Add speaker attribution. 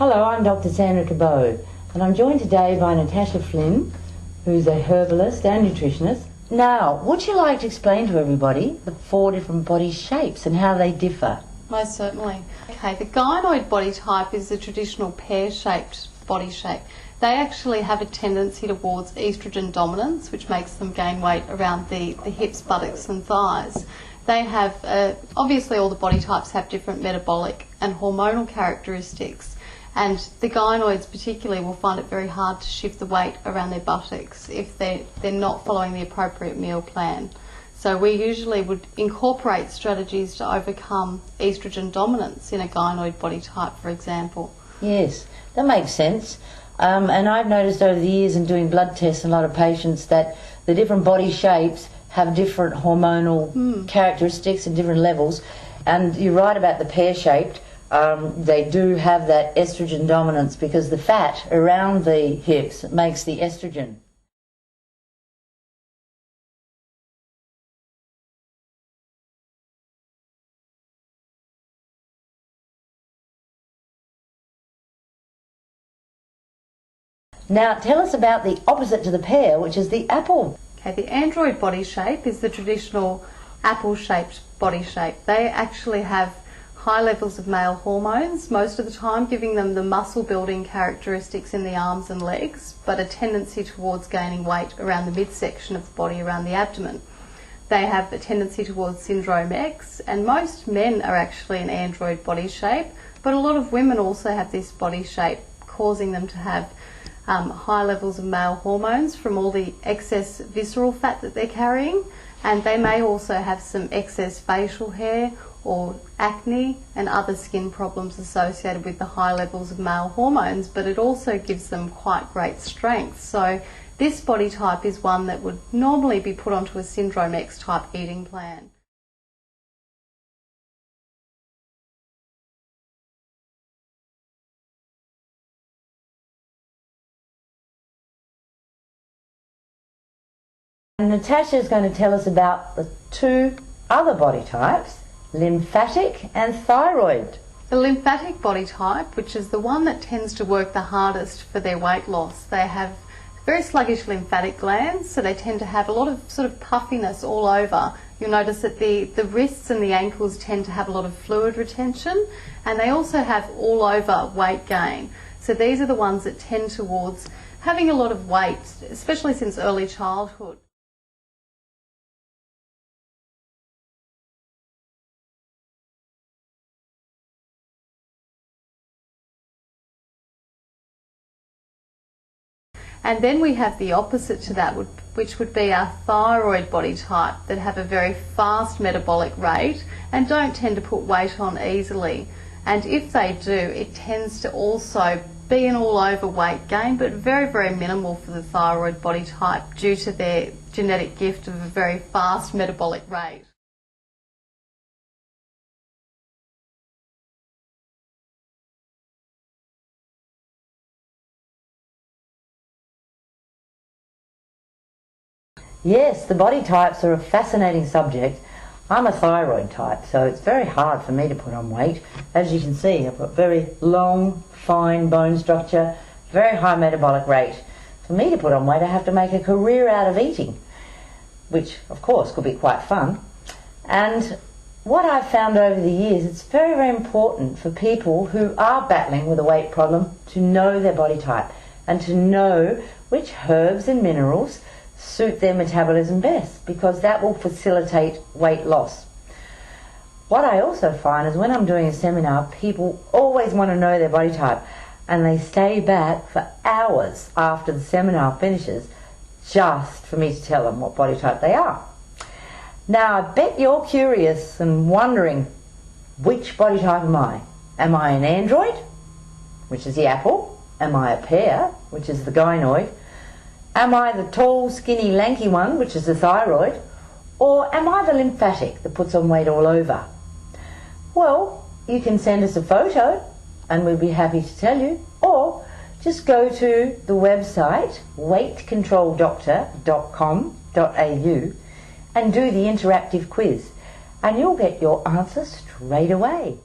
Speaker 1: Hello, I'm Dr. Sandra Cabot, and I'm joined today by Natasha Flynn, who's a herbalist and nutritionist. Now, would you like to explain to everybody the 4 different body shapes and how they differ?
Speaker 2: Most certainly. Okay, the gynoid body type is the traditional pear-shaped body shape. They actually have a tendency towards estrogen dominance, which makes them gain weight around the hips, buttocks and thighs. They have, obviously all the body types have different metabolic and hormonal characteristics, and the gynoids particularly will find it very hard to shift the weight around their buttocks if they're not following the appropriate meal plan. So we usually would incorporate strategies to overcome estrogen dominance in a gynoid body type, for example.
Speaker 1: Yes, that makes sense. And I've noticed over the years in doing blood tests in a lot of patients that the different body shapes have different hormonal characteristics and different levels. And you're right about the pear-shaped. They do have that estrogen dominance because the fat around the hips makes the estrogen. Now tell us about the opposite to the pear, which is the apple.
Speaker 2: Okay, the android body shape is the traditional apple-shaped body shape. They actually have high levels of male hormones, most of the time giving them the muscle-building characteristics in the arms and legs, but a tendency towards gaining weight around the midsection of the body, around the abdomen. They have a tendency towards syndrome X, and most men are actually an android body shape, but a lot of women also have this body shape, causing them to have high levels of male hormones from all the excess visceral fat that they're carrying, and they may also have some excess facial hair or acne and other skin problems associated with the high levels of male hormones, but it also gives them quite great strength. So this body type is one that would normally be put onto a syndrome X type eating plan.
Speaker 1: And Natasha is going to tell us about the 2 other body types, lymphatic and thyroid.
Speaker 2: The lymphatic body type, which is the one that tends to work the hardest for their weight loss, they have very sluggish lymphatic glands, so they tend to have a lot of sort of puffiness all over. You'll notice that the wrists and the ankles tend to have a lot of fluid retention, and they also have all over weight gain. So these are the ones that tend towards having a lot of weight, especially since early childhood. And then we have the opposite to that, which would be our thyroid body type, that have a very fast metabolic rate and don't tend to put weight on easily. And if they do, it tends to also be an all-over weight gain, but very, very minimal for the thyroid body type due to their genetic gift of a very fast metabolic rate.
Speaker 1: Yes, the body types are a fascinating subject. I'm a thyroid type, so it's very hard for me to put on weight. As you can see, I've got very long, fine bone structure, very high metabolic rate. For me to put on weight, I have to make a career out of eating, which of course could be quite fun. And what I've found over the years, it's very, very important for people who are battling with a weight problem to know their body type and to know which herbs and minerals suit their metabolism best, because that will facilitate weight loss. What I also find is when I'm doing a seminar, people always want to know their body type, and they stay back for hours after the seminar finishes just for me to tell them what body type they are. Now, I bet you're curious and wondering, which body type am I? Am I an android, which is the apple? Am I a pear, which is the gynoid? Am I the tall, skinny, lanky one, which is the thyroid? Or am I the lymphatic that puts on weight all over? Well, you can send us a photo and we'll be happy to tell you, or just go to the website weightcontroldoctor.com.au and do the interactive quiz, and you'll get your answer straight away.